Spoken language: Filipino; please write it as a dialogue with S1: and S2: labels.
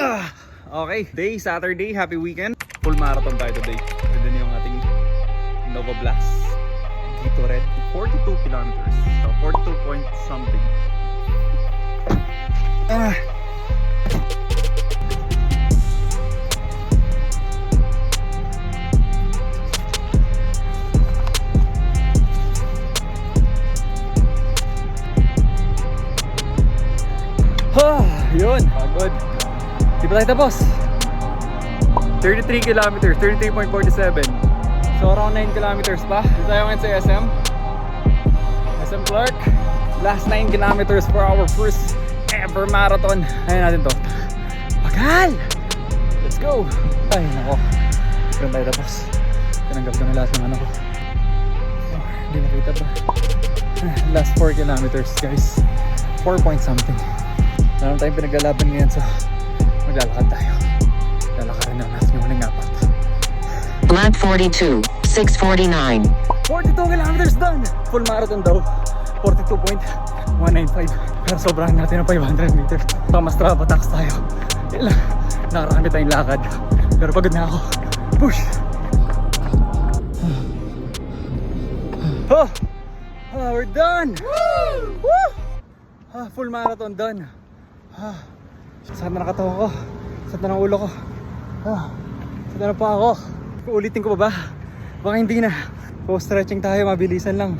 S1: Okay, Saturday, happy weekend. Full marathon tayo today. And then yung ating Nova Blast Gatorade, 42 kilometers. So 42 point something. Yun, pagod. Di pa tayo tapos. 33 kilometers, 33.47. So around 9 kilometers pa. Dito tayo ngayon sa SM Clark. Last 9 kilometers for our first ever marathon. Ayun natin to. Bagal! Let's go! Ay, nako. Saan tayo tapos? Tinanggap ko na lahat ng ano ko. Hindi nakita pa. Last 4 kilometers guys. 4 point something. Meron tayong pinaglalaban ngayon, so maglalakad tayo. Lalakarin na natin yung huling apat.
S2: Lap 42, 6:49.
S1: 42 kilometers done! Full marathon daw. 42.195. Pero sobrahan natin ng 500 meters. Baka mas traba tax tayo. Yan lang. Nakarami tayong lakad. Pero pagod na ako. Push! We're done! Woo! Woo! Full marathon done. Saan na nakatawa ko? Saan na ng ulo ko? Saan na pa ako? Uulitin ko pa ba? Baka hindi na. Stretching tayo, mabilisan lang.